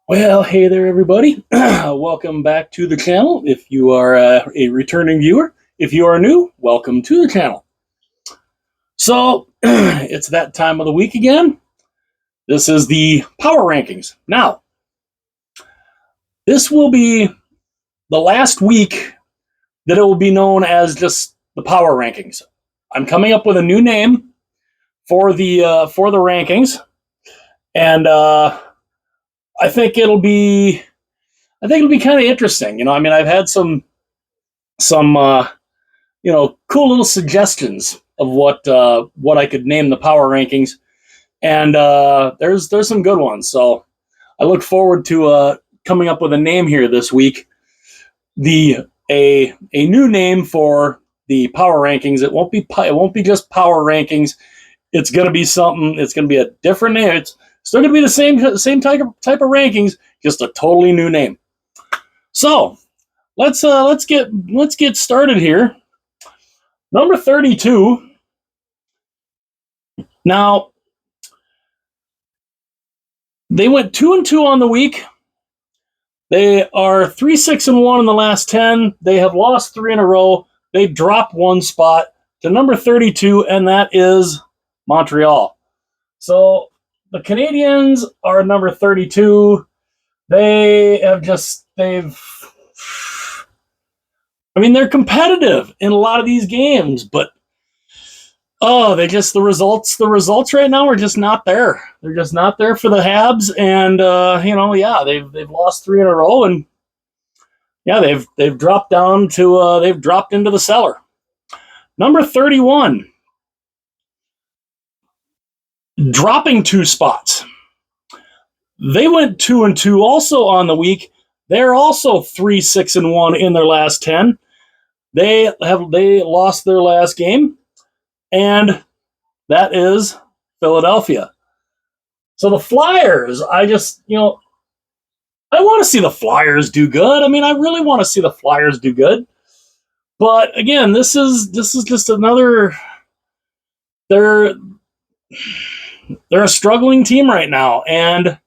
Well, hey there, everybody. Welcome back to the channel. If you are a returning viewer, if you are new, welcome to the channel. So, it's that time of the week again. This is the power rankings. Now, this will be the last week that it will be known as just the power rankings. I'm coming up with a new name for the rankings, and I think it'll be kind of interesting. I mean, I've had some cool little suggestions of what I could name the power rankings, and there's some good ones. So I look forward to coming up with a name here this week. A new name for the power rankings. It won't be just power rankings. It's going to be something. It's going to be a different name. It's still going to be the same type of rankings, just a totally new name. So let's get started here. Number 32. Now, they went 2-2 on the week. They are 3-6-1 in the last 10. They have lost 3 in a row. They dropped one spot to number 32, and that is Montreal. So the Canadiens are number 32. They're competitive in a lot of these games, but the results right now are just not there. They're just not there for the Habs, and they've lost 3 in a row, and they've dropped down to they've dropped into the cellar. Number 31, dropping 2 spots. They went 2-2 also on the week. They're also 3-6-1 in their last 10. They lost their last game, and that is Philadelphia. So the Flyers, I want to see the Flyers do good. I mean, I really want to see the Flyers do good. But again, this is just another. They're a struggling team right now, and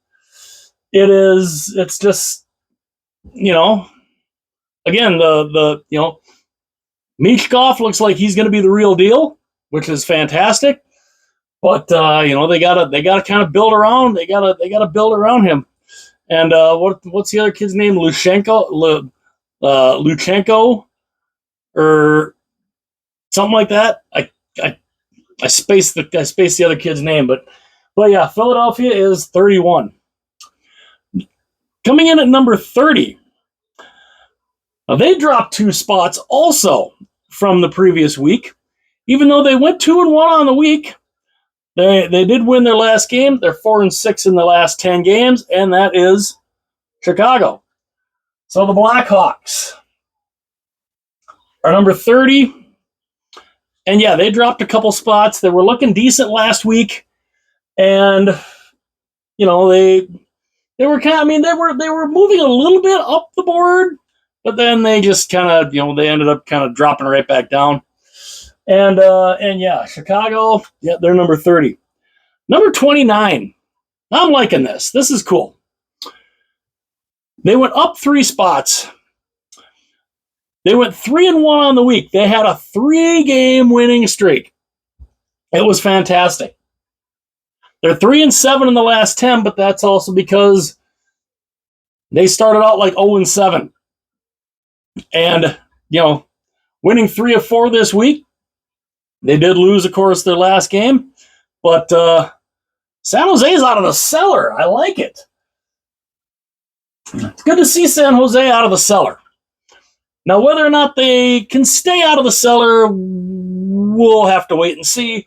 it's just again the Michkov looks like he's going to be the real deal, which is fantastic. But they gotta kind of build around. They gotta build around him. And what's the other kid's name? Luchenko or something like that. I spaced the other kid's name, but yeah, Philadelphia is 31. Coming in at number 30. Now they dropped 2 spots also from the previous week, even though they went 2-1 on the week. They did win their last game. They're 4-6 in the last 10 games, and that is Chicago. So the Blackhawks are number 30. And yeah, they dropped a couple spots. They were looking decent last week. And they were they were moving a little bit up the board, but then they just kind of, they ended up kind of dropping right back down. And yeah, Chicago, yeah, they're number 30. Number 29. I'm liking this. This is cool. They went up 3 spots. They went 3-1 on the week. They had a 3-game winning streak. It was fantastic. They're 3-7 in the last 10, but that's also because they started out like 0-7. And, winning 3 of 4 this week. They did lose, of course, their last game. But San Jose's out of the cellar. I like it. It's good to see San Jose out of the cellar. Now, whether or not they can stay out of the cellar, we'll have to wait and see.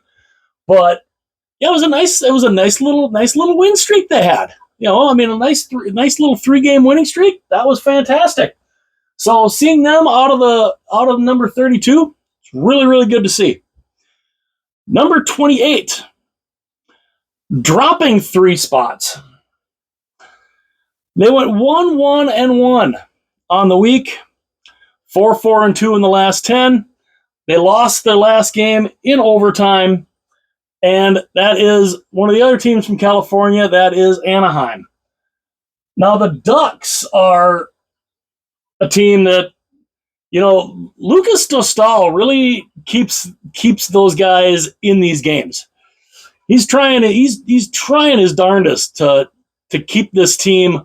But yeah, it was a nice little win streak they had. A nice little 3-game winning streak. That was fantastic. So seeing them out of number 32, it's really, really good to see. Number 28, dropping 3 spots. They went 1-1-1 on the week, 4-4-2 in the last 10. They lost their last game in overtime, and that is one of the other teams from California. That is Anaheim. Now the Ducks are a team that, Lucas Dostal really keeps those guys in these games. He's trying his darndest to keep this team,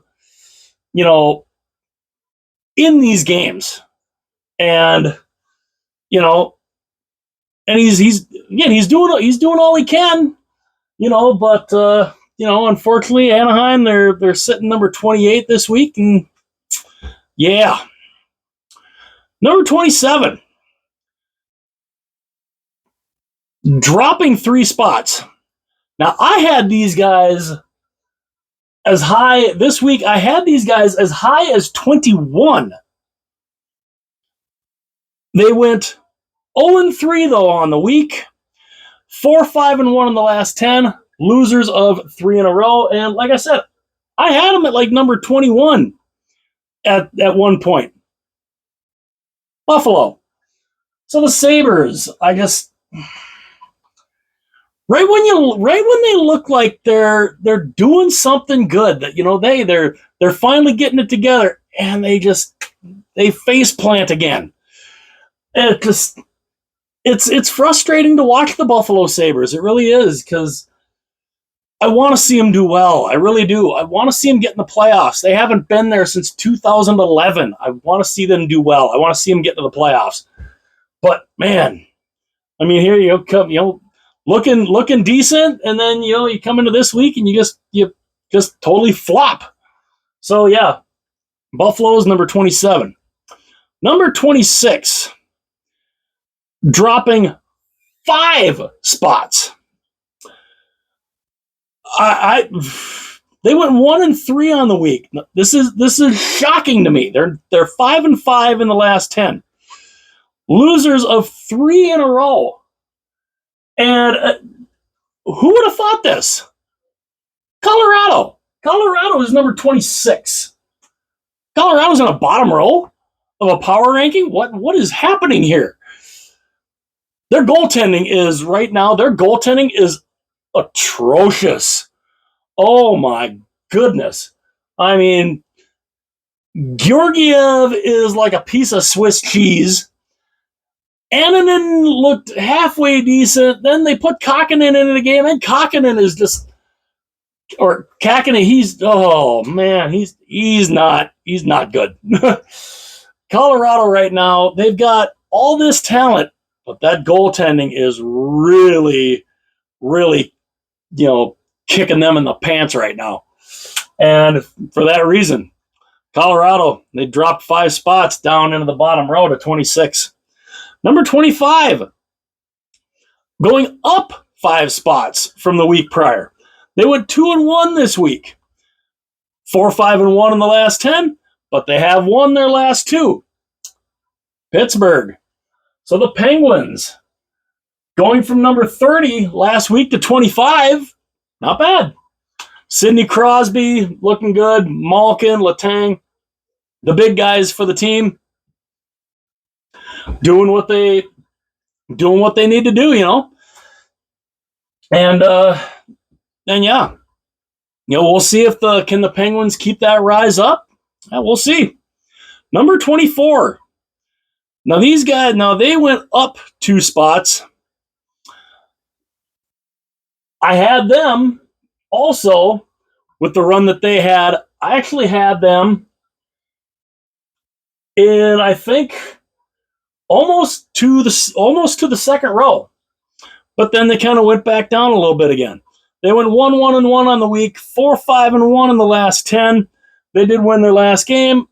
in these games. And, you know, and he's doing all he can, but unfortunately Anaheim, they're sitting number 28 this week, and yeah. Number 27, dropping 3 spots. Now, I had these guys as high this week. I had these guys as high as 21. They went 0-3 though on the week. 4-5-1 in the last 10. Losers of 3 in a row. And like I said, I had them at like number 21 at one point. Buffalo. So the Sabres, I just right when they look like they're doing something good, that they're finally getting it together, and they face plant again. It just it's frustrating to watch the Buffalo Sabres. It really is, because I want to see them do well. I really do. I want to see them get in the playoffs. They haven't been there since 2011. I want to see them do well. I want to see them get to the playoffs. But man, I mean, here you come, looking decent, and then you come into this week and you just totally flop. So yeah, Buffalo's number 27. Number 26, dropping 5 spots. They went 1-3 on the week. This is shocking to me. They're 5-5 in the last 10. Losers of 3 in a row. And who would have thought this? Colorado. Colorado is number 26. Colorado's in a bottom row of a power ranking. What is happening here? Their goaltending is atrocious. Oh my goodness. I mean, Georgiev is like a piece of Swiss cheese. Annunen looked halfway decent. Then they put Kakkonen into the game, and Kakkonen is just, or Kakkonen, he's not good. Colorado right now, they've got all this talent, but that goaltending is really, really, kicking them in the pants right now. And for that reason, Colorado, they dropped 5 spots down into the bottom row to 26. Number 25, going up 5 spots from the week prior. They went 2-1 this week. 4-5-1 in the last 10, but they have won their last 2. Pittsburgh. So the Penguins, going from number 30 last week to 25, not bad. Sidney Crosby looking good. Malkin, Letang, the big guys for the team, doing what they need to do, And yeah, we'll see if can the Penguins keep that rise up. We'll see. Number 24. Now these guys, they went up 2 spots. I had them also with the run that they had. I actually had them in, I think, almost to the second row. But then they kind of went back down a little bit again. They went 1-1-1 on the week, 4-5-1 in the last 10. They did win their last game,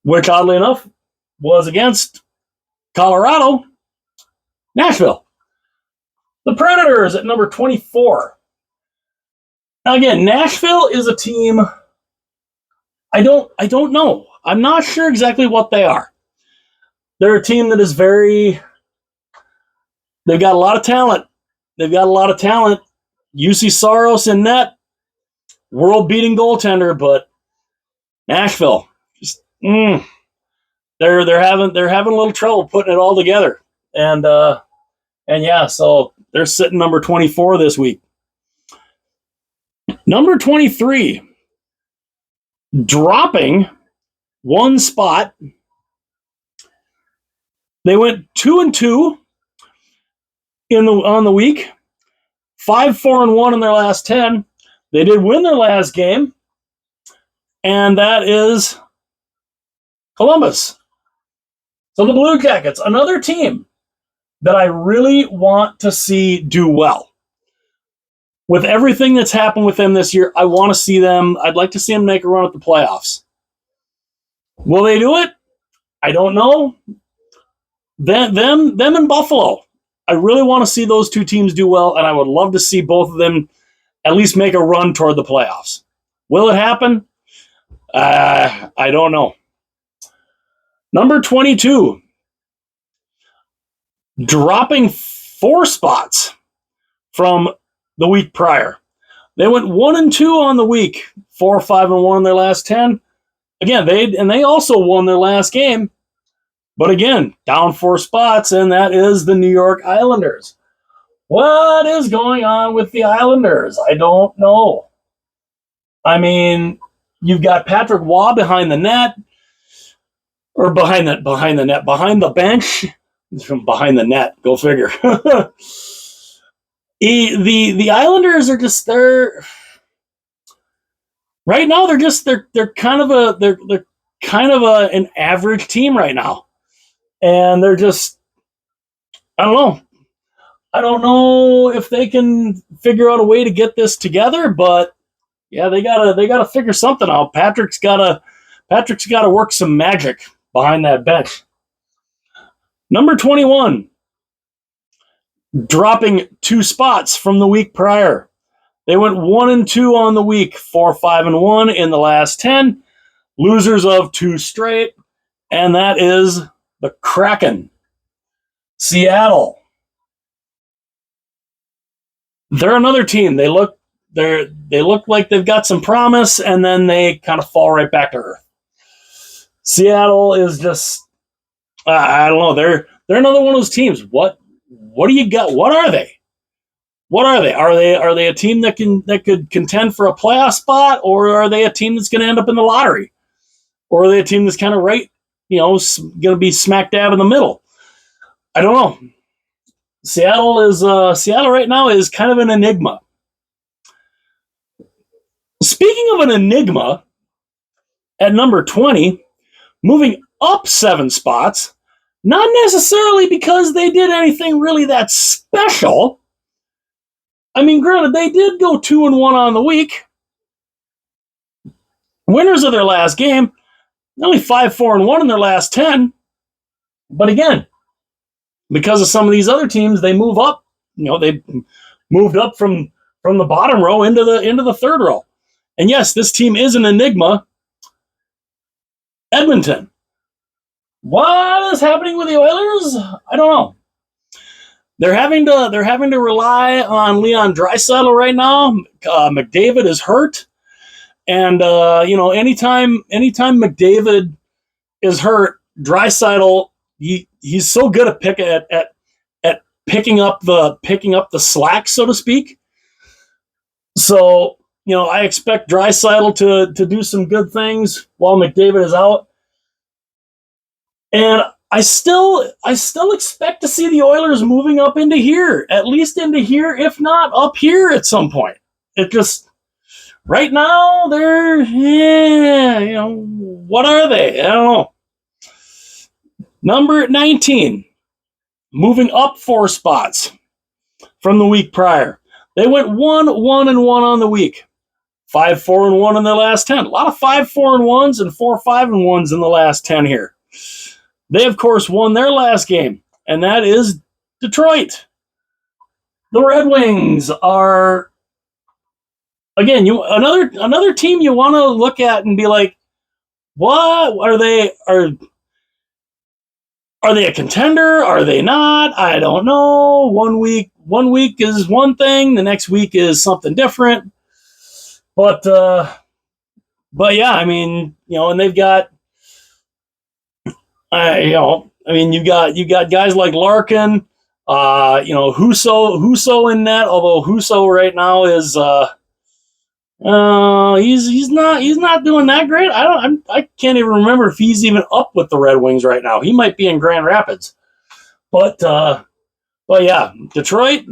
which oddly enough was against Colorado. Nashville. The Predators at number 24. Now again, Nashville is a team I don't know. I'm not sure exactly what they are. They're a team that is they've got a lot of talent. UC Saros in net, world-beating goaltender, but Nashville, just they're having a little trouble putting it all together. And yeah, so they're sitting number 24 this week. Number 23, dropping one spot. They went 2-2 on the week, 5-4-1 in their last 10. They did win their last game, and that is Columbus. So the Blue Jackets, another team that I really want to see do well. With everything that's happened with them this year, I want to see them. I'd like to see them make a run at the playoffs. Will they do it? I don't know. Them in Buffalo. I really want to see those two teams do well, and I would love to see both of them at least make a run toward the playoffs. Will it happen? I don't know. Number 22, dropping 4 spots from the week prior. They went 1-2 on the week, 4-5-1 in their last 10. Again, they also won their last game, but again, down 4 spots, and that is the New York Islanders. What is going on with the Islanders? I don't know. I mean, you've got Patrick Waugh behind the net, or behind the bench, from behind the net. Go figure. The Islanders are just right now. They're kind of an average team right now, and they're just, I don't know. I don't know if they can figure out a way to get this together, but yeah, they gotta figure something out. Patrick's gotta work some magic behind that bench. Number 21, dropping 2 spots from the week prior. They went 1-2 on the week, 4-5-1 in the last 10. Losers of 2 straight, and that is the Kraken. Seattle. They're another team. They look like they've got some promise, and then they kind of fall right back to earth. Seattle is just, I don't know. They're another one of those teams. What do you got? What are they? What are they? Are they a team that could contend for a playoff spot, or are they a team that's going to end up in the lottery, or are they a team that's kind of right, going to be smack dab in the middle? I don't know. Seattle right now is kind of an enigma. Speaking of an enigma, at number 20, moving up 7 spots, not necessarily because they did anything really that special. I mean, granted, they did go 2-1 on the week. Winners of their last game, only 5-4-1 in their last 10. But again, because of some of these other teams, they move up. They moved up from the bottom row into the third row. And yes, this team is an enigma. Edmonton. What is happening with the Oilers? I don't know. They're having to rely on Leon Draisaitl right now. McDavid is hurt, and anytime McDavid is hurt, Draisaitl he's so good at picking up the slack, so to speak. So I expect Draisaitl to do some good things while McDavid is out, and I still expect to see the Oilers moving up into here, at least into here, if not up here at some point. It just, right now, they're, what are they? I don't know. Number 19, moving up 4 spots from the week prior. They went 1-1-1 on the week, 5-4-1 in their last 10. A lot of 5-4-1s and 4-5-1s in the last 10 here. They, of course, won their last game, and that is Detroit. The Red Wings are, again, another team you want to look at and be like, what are they? Are they a contender? Are they not? I don't know. One week is one thing, the next week is something different. But yeah, I mean, and they've got. You've got guys like Larkin, Husso in net. Although Husso right now is He's not doing that great. I can't even remember if he's even up with the Red Wings right now. He might be in Grand Rapids, but yeah, Detroit.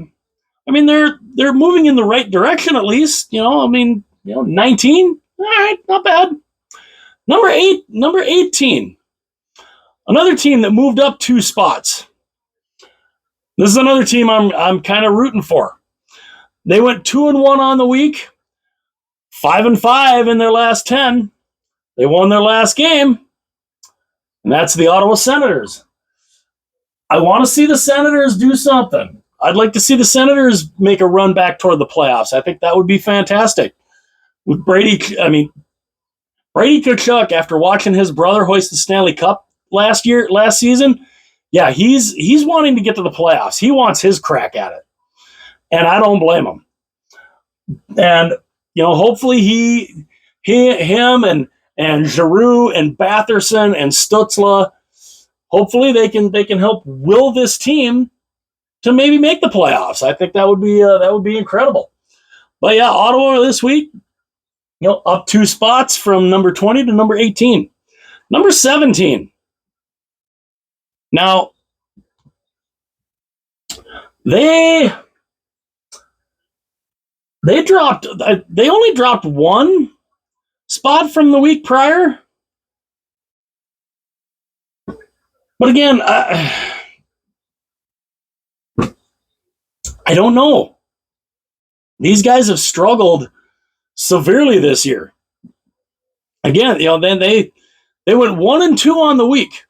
I mean, they're moving in the right direction at least. 19. All right, not bad. Number 18. Another team that moved up 2 spots. This is another team I'm kind of rooting for. They went 2-1 on the week, 5-5 in their last 10. They won their last game, and that's the Ottawa Senators. I want to see the Senators do something. I'd like to see the Senators make a run back toward the playoffs. I think that would be fantastic. With Brady Tkachuk, after watching his brother hoist the Stanley Cup last season, yeah, he's wanting to get to the playoffs. He wants his crack at it, and I don't blame him. And hopefully him and Giroux and Batherson and Stutzla, hopefully they can help will this team to maybe make the playoffs. I think that would be incredible. But yeah, Ottawa this week, up 2 spots from number 20 to number 18. Number 17. Now, they only dropped 1 spot from the week prior. But again, I don't know. These guys have struggled severely this year. Again, then they went 1-2 on the week,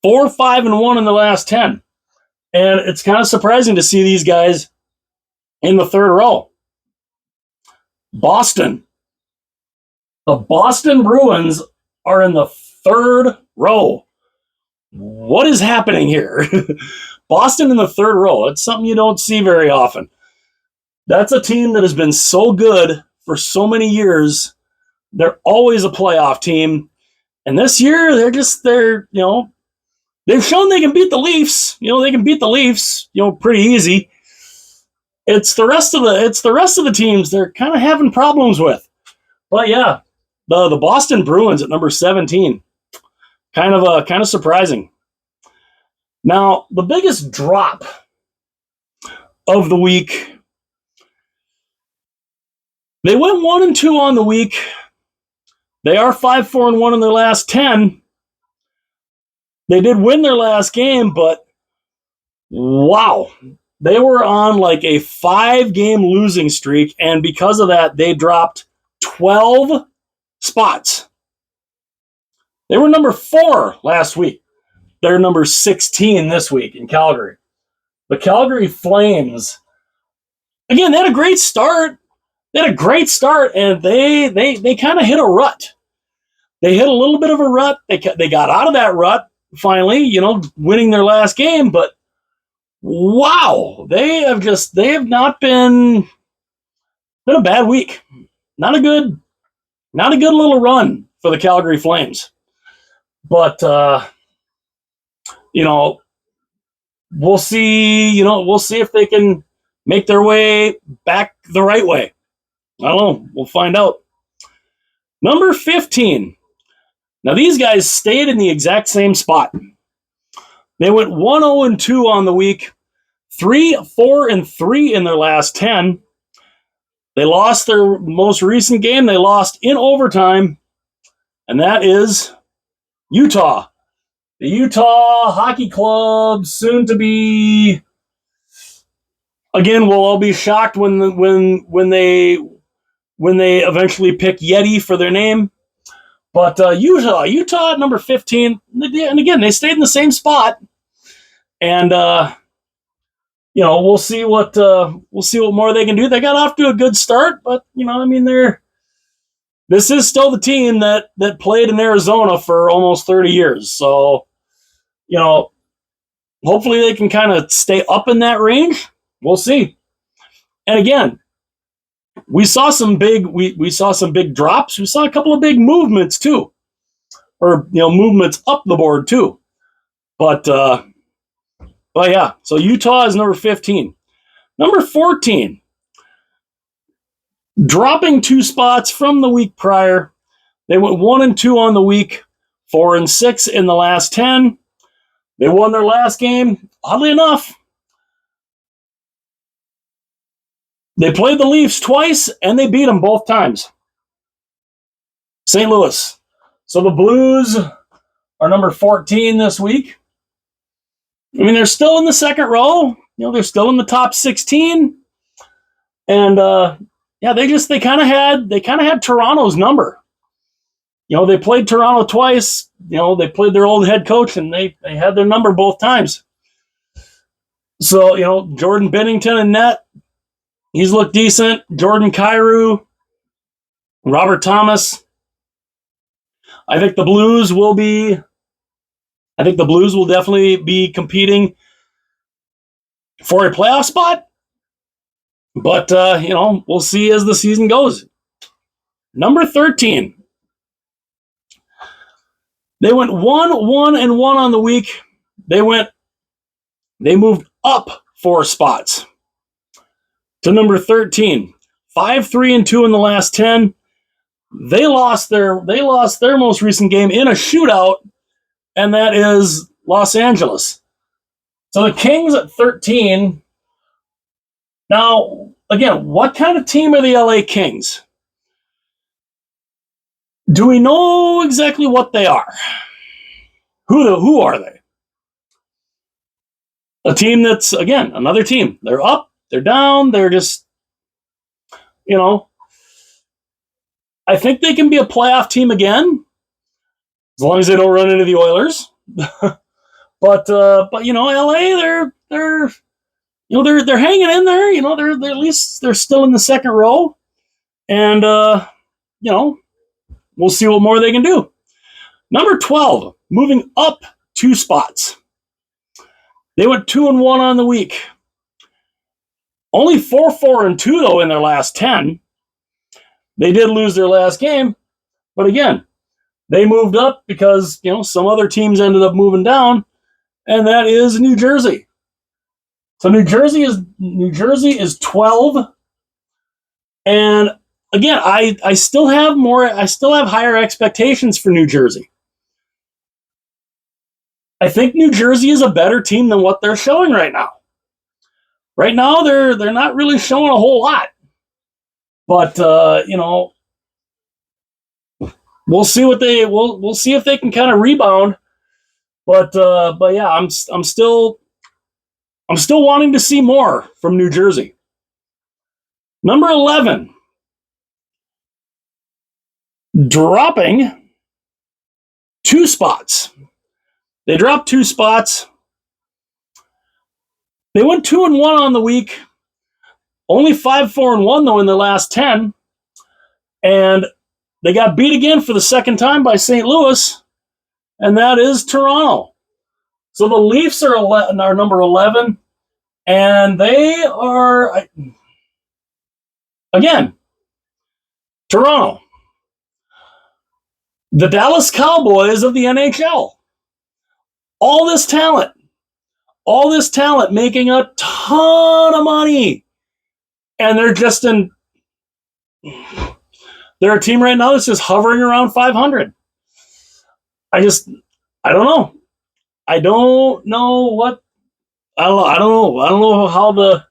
4-5-1 in the last 10, and it's kind of surprising to see these guys in the third row. Boston, the Boston Bruins are in the third row. What is happening here? Boston in the third row. It's something you don't see very often. That's a team that has been so good for so many years. They're always a playoff team. And this year, they've shown they can beat the Leafs. They can beat the Leafs, pretty easy. It's the rest of the teams they're kind of having problems with. But yeah, the Boston Bruins at number 17. Kind of surprising. Now, the biggest drop of the week, they went 1-2 on the week. They are 5-4-1 in their last 10. They did win their last game, but wow, they were on like a 5-game losing streak, and because of that, they dropped 12 spots. They were number 4 last week. They're number 16 this week in Calgary. The Calgary Flames, again, they had a great start. And they kind of hit a rut. They hit a little bit of a rut. They got out of that rut finally, winning their last game. But wow, they have not been a bad week. Not a good little run for the Calgary Flames. But we'll see. We'll see if they can make their way back the right way. I don't know. We'll find out. Number 15. Now, these guys stayed in the exact same spot. They went 1-0-2 on the week, 3-4-3 in their last 10. They lost their most recent game. They lost in overtime, and that is Utah. The Utah Hockey Club, soon to be. Again, we'll all be shocked when they eventually pick Yeti for their name. But Utah at number 15, and again, they stayed in the same spot. And we'll see what more they can do. They got off to a good start, but this is still the team that played in Arizona for almost 30 years. So, hopefully they can kind of stay up in that range. We'll see. And again, we saw some big drops. We saw a couple of big movements too, or movements up the board too. But yeah, so Utah is number 15. Number 14. dropping 2 spots from the week prior. They went 1-2 on the week, 4-6 in the last 10. They won their last game. Oddly enough, they played the Leafs twice, and they beat them both times. St. Louis. So the Blues are number 14 this week. I mean, they're still in the second row. They're still in the top 16. And they kind of had Toronto's number. They played Toronto twice. They played their old head coach, and they had their number both times. So, Jordan Binnington in net, he's looked decent. Jordan Kyrou, Robert Thomas. I think the Blues will definitely be competing for a playoff spot. But, we'll see as the season goes. Number 13. They went 1-1-1 on the week. They moved up 4 spots to number 13. 5-3-2 in the last 10. They lost their most recent game in a shootout, and that is Los Angeles. So the Kings at 13. Now, again, what kind of team are the LA Kings? Do we know exactly what they are? Who are they? A team that's, again, another team. They're up, they're down, they're just, I think they can be a playoff team again, as long as they don't run into the Oilers. but LA, they're hanging in there. They're at least they're still in the second row, and we'll see what more they can do. Number 12, moving up 2 spots. They went 2-1 on the week. Only 4-4-2 though in their last 10. They did lose their last game, but again, they moved up because some other teams ended up moving down, and that is New Jersey. So New Jersey is 12, and again, I still have higher expectations for New Jersey. I think New Jersey is a better team than what they're showing right now. Right now, they're not really showing a whole lot, but we'll see we'll see if they can kind of rebound. But yeah, I'm still wanting to see more from New Jersey. Number 11, dropping 2 spots. They dropped 2 spots. They went 2-1 on the week. Only 5-4-1 though in the last 10, and they got beat again for the second time by St. Louis, and that is Toronto. So the Leafs are number 11, and they are again Toronto, the Dallas Cowboys of the NHL. All this talent making a ton of money. And they're a team right now that's just hovering around 500. I don't know. I don't know how the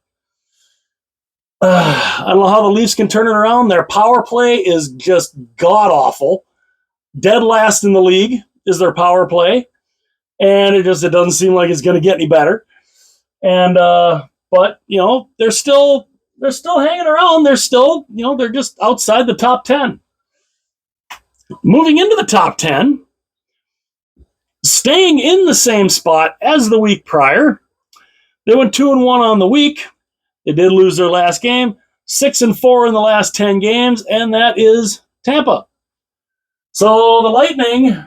Leafs can turn it around. Their power play is just god awful. Dead last in the league is their power play. And it doesn't seem like it's going to get any better. And but they're still hanging around. They're still they're just outside the top 10. Moving into the top 10, staying in the same spot as the week prior. They went 2-1 on the week. They did lose their last game. 6-4 in the last 10 games, and that is Tampa. So the Lightning,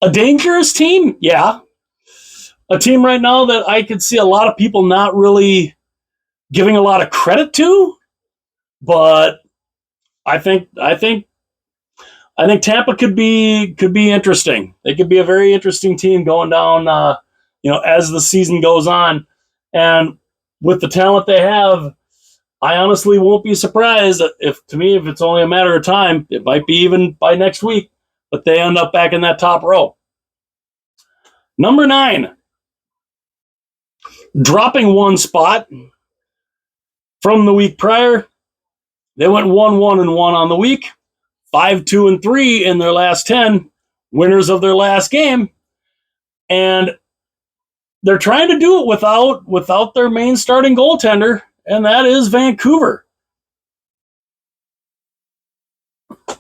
a dangerous team, yeah. A team right now that I could see a lot of people not really giving a lot of credit to, but I think Tampa could be interesting. They could be a very interesting team going down, as the season goes on. And with the talent they have, I honestly won't be surprised if it's only a matter of time. It might be even by next week, but they end up back in that top row. Number 9, dropping one spot from the week prior. They went 1-1-1 on the week, 5-2-3 in their last 10, winners of their last game, and they're trying to do it without their main starting goaltender, and that is Vancouver.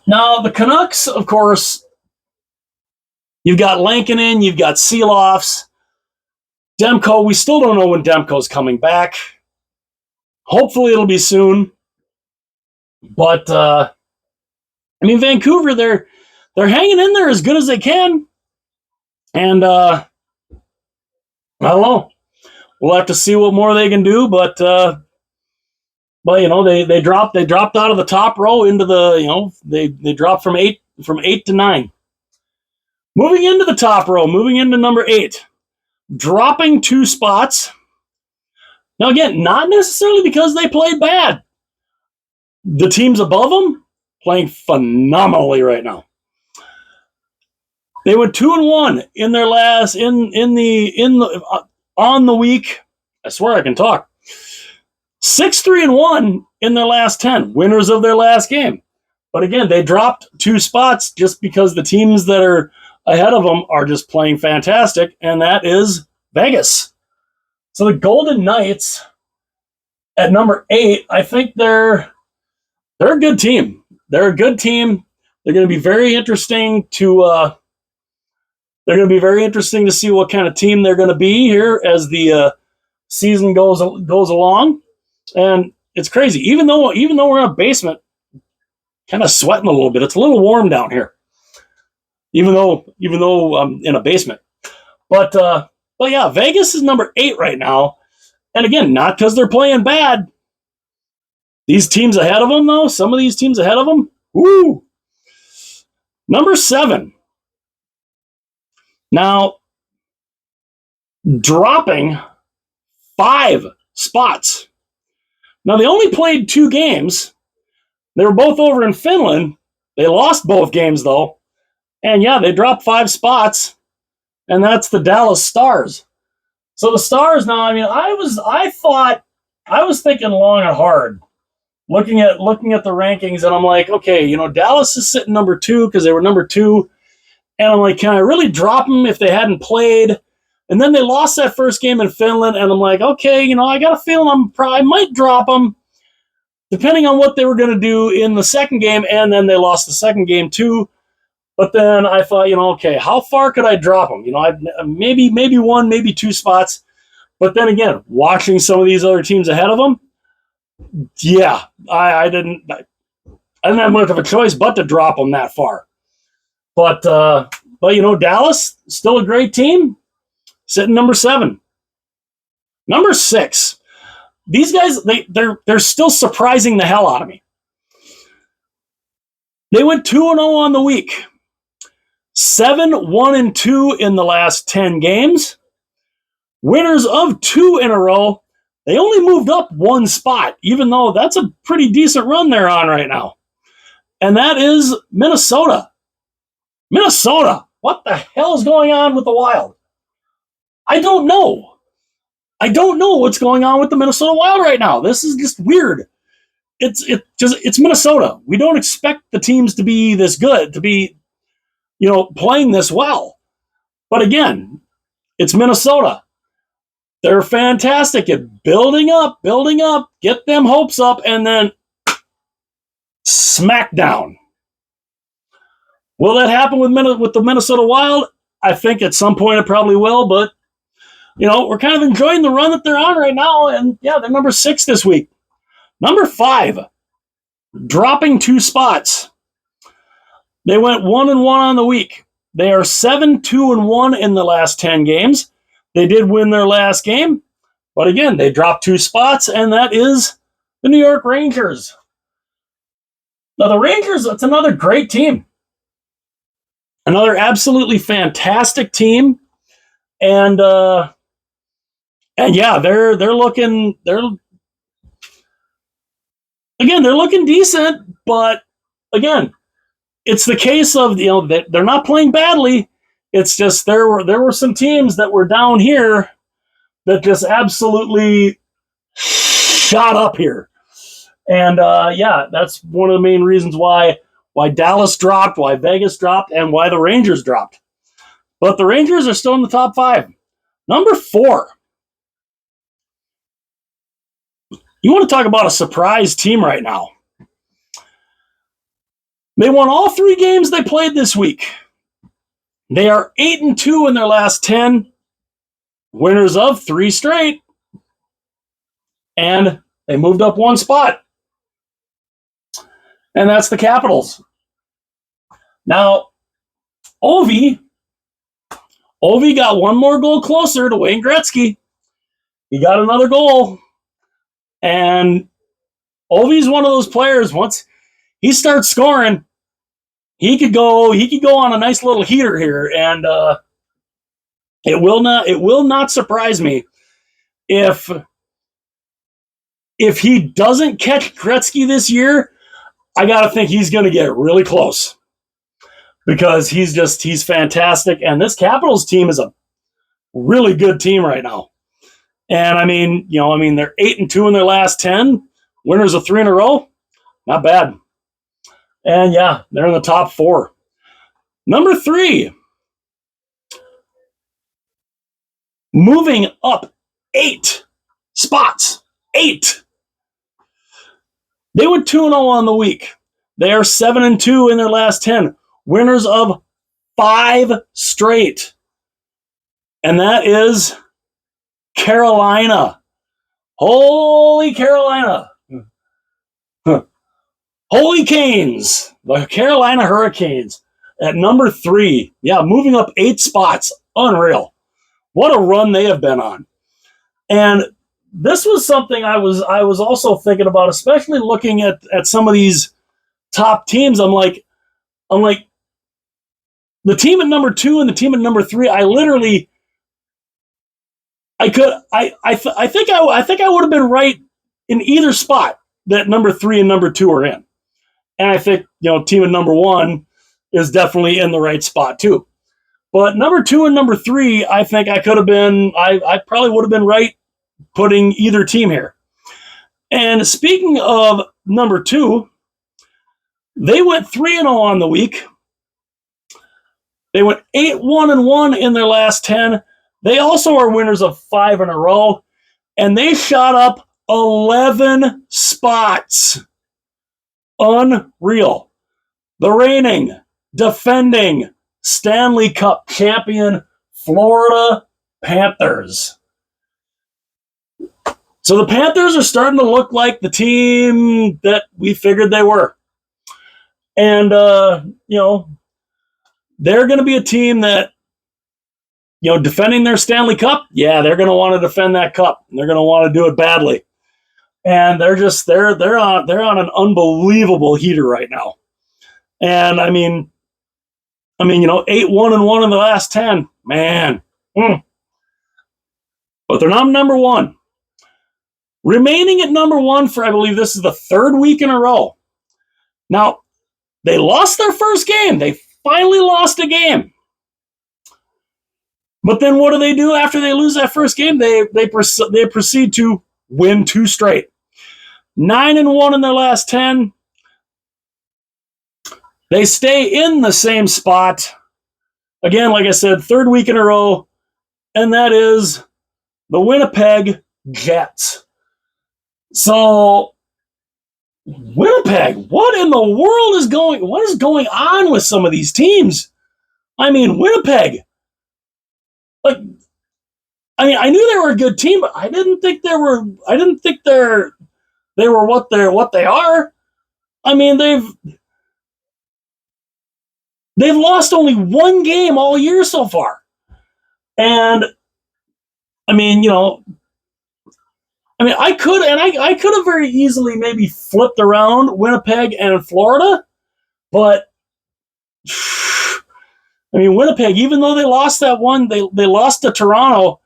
Now, the Canucks, of course, you've got Lankinen, you've got Seeloffs, Demko. We still don't know when Demko's coming back. Hopefully it'll be soon. But, Vancouver, they're hanging in there as good as they can. And, I don't know. We'll have to see what more they can do, but they dropped out of the top row into the, they dropped from 8 to 9. Moving into the top row, moving into number 8, dropping 2 spots. Now again, not necessarily because they played bad. The teams above them playing phenomenally right now. They went 2-1 in their last on the week. I swear I can talk. 6-3-1 in their last 10, winners of their last game. But again, they dropped 2 spots just because the teams that are ahead of them are just playing fantastic, and that is Vegas. So the Golden Knights at number 8, I think they're a good team. They're a good team. They're going to be very interesting to see what kind of team they're going to be here as the season goes along. And it's crazy. Even though we're in a basement, kind of sweating a little bit. It's a little warm down here. Even though I'm in a basement. But yeah, Vegas is number 8 right now. And again, not because they're playing bad. These teams ahead of them, though, some of these teams ahead of them, woo! Number 7. Now, dropping 5 spots. Now, they only played 2 games. They were both over in Finland. They lost both games, though. And yeah, they dropped 5 spots. And that's the Dallas Stars. So the Stars now, I was thinking long and hard. Looking at the rankings, and I'm like, okay, Dallas is sitting number 2 because they were number 2. And I'm like, can I really drop them if they hadn't played? And then they lost that first game in Finland, and I'm like, okay, I got a feeling I might drop them, depending on what they were going to do in the second game, and then they lost the second game too. But then I thought, okay, how far could I drop them? Maybe 1, maybe 2 spots. But then again, watching some of these other teams ahead of them, yeah, I didn't have much of a choice but to drop them that far. But Dallas, still a great team, sitting number 7. Number 6, these guys, they're still surprising the hell out of me. They went 2-0 on the week, 7-1-2 in the last 10 games, winners of 2 in a row. They only moved up 1 spot, even though that's a pretty decent run they're on right now. And that is Minnesota. Minnesota, what the hell is going on with the Wild? I don't know. I don't know what's going on with the Minnesota Wild right now. This is just weird. It's Minnesota. We don't expect the teams to be this good, to be, playing this well. But again, it's Minnesota. They're fantastic at building up, get them hopes up, and then smack down. Will that happen with the Minnesota Wild? I think at some point it probably will, but we're kind of enjoying the run that they're on right now, and yeah, they're number 6 this week. Number 5, dropping 2 spots. They went 1-1 on the week. They are 7-2-1 in the last 10 games. They did win their last game, but again, they dropped 2 spots, and that is the New York Rangers. Now, the Rangers, it's another great team. Another absolutely fantastic team. And And yeah, they're looking they're looking decent, but again, it's the case of that they're not playing badly. It's just there were some teams that were down here that just absolutely shot up here, and yeah, that's one of the main reasons why Dallas dropped, why Vegas dropped, and why the Rangers dropped. But the Rangers are still in the top 5. Number 4. You want to talk about a surprise team right now? They won all 3 games they played this week. They are 8-2 in their last 10, winners of 3 straight, and they moved up 1 spot. And that's the Capitals. Now, Ovi got 1 more goal closer to Wayne Gretzky. He got another goal. And Ovi's one of those players, once he starts scoring, he could go on a nice little heater here, and it will not surprise me if he doesn't catch Gretzky this year. I gotta think he's gonna get really close, because he's fantastic, and this Capitals team is a really good team right now. And I mean, they're 8-2 in their last 10, winners of 3 in a row, not bad. And yeah, they're in the top 4. Number 3, moving up 8 spots. 8. They went 2-0 on the week. They are 7-2 in their last 10, winners of 5 straight. And that is Carolina. Holy Carolina. Holy Canes. The Carolina Hurricanes at number 3. Yeah, moving up 8 spots. Unreal. What a run they have been on. And this was something I was also thinking about, especially looking at some of these top teams. I'm like, the team at number 2 and the team at number 3, I think I would have been right in either spot that number 3 and number 2 are in. And I think, team at number 1 is definitely in the right spot too. But number 2 and number 3, I think I probably would have been right putting either team here. And speaking of number 2, they went 3-0 on the week. They went 8-1-1 in their last 10. They also are winners of 5 in a row, and they shot up 11 spots. Unreal. The reigning, defending Stanley Cup champion Florida Panthers. So the Panthers are starting to look like the team that we figured they were. And, they're going to be a team that, defending their Stanley Cup, yeah, they're going to want to defend that cup. They're going to want to do it badly. And they're on an unbelievable heater right now. And I mean, 8-1-1 in the last 10, man. But they're not number 1. Remaining at number 1 for, I believe this is the 3rd week in a row. Now, they lost their first game. They finally lost a game. But then what do after they lose that first game? They proceed to win 2 straight. 9-1 in their last 10. They stay in the same spot. Again, like I said, 3rd week in a row, and that is the Winnipeg Jets. So, Winnipeg, what in the world is going on with some of these teams? I mean, Winnipeg, I knew they were a good team, but I didn't think they were what they are. I mean, they've lost only 1 game all year so far. And I could have very easily maybe flipped around Winnipeg and Florida, but Winnipeg, even though they lost that one, they lost to Toronto.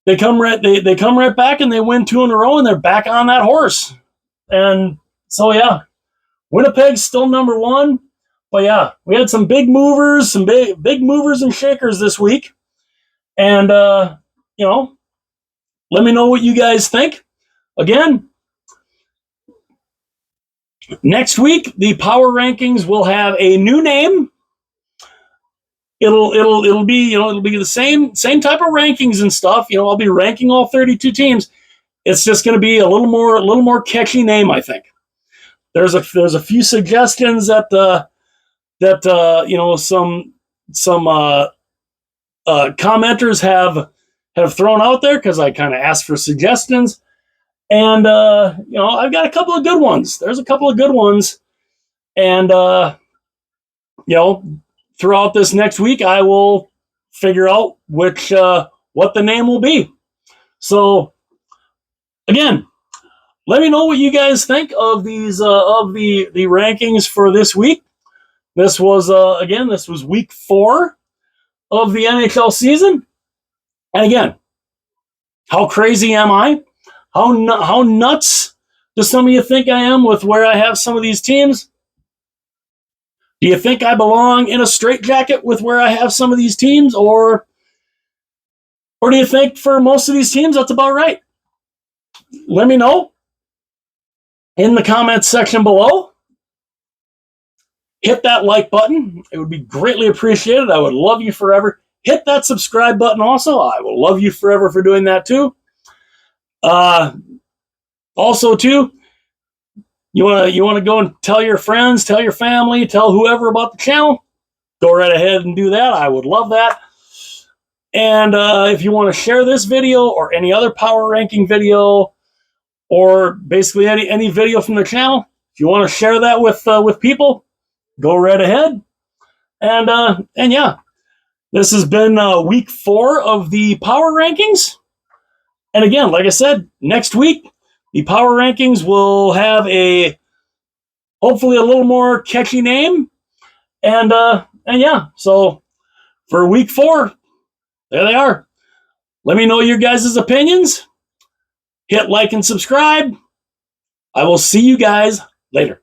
they come right back and they win 2 in a row and they're back on that horse. And so yeah, Winnipeg's still number 1. But yeah, we had some big movers, some big movers and shakers this week. And let me know what you guys think. Again, next week the power rankings will have a new name. It'll be it'll be the same type of rankings and stuff. I'll be ranking all 32 teams. It's just going to be a little more catchy name, I think. There's a few suggestions that some commenters have thrown out there because I kind of asked for suggestions, and I've got a couple of good ones. There's a couple of good ones, and throughout this next week I will figure out what the name will be. So again, let me know what you guys think of these of the rankings for this week. This was week 4 of the NHL season. And again, how crazy am I? How nuts do some of you think I am with where I have some of these teams? Do you think I belong in a straitjacket with where I have some of these teams, or do you think for most of these teams that's about right? Let me know in the comments section below. Hit that like button. It would be greatly appreciated. I would love you forever. Hit that subscribe button also. I will love you forever for doing that too. Also too, you want to go and tell your friends, tell your family, tell whoever about the channel. Go right ahead and do that. I would love that. And if you want to share this video or any other power ranking video, or basically any video from the channel, if you want to share that with people, go right ahead. And yeah, this has been week 4 of the power rankings. And again, like I said, next week the power rankings will have hopefully a little more catchy name. And yeah, so for week 4, there they are. Let me know your guys' opinions. Hit like and subscribe. I will see you guys later.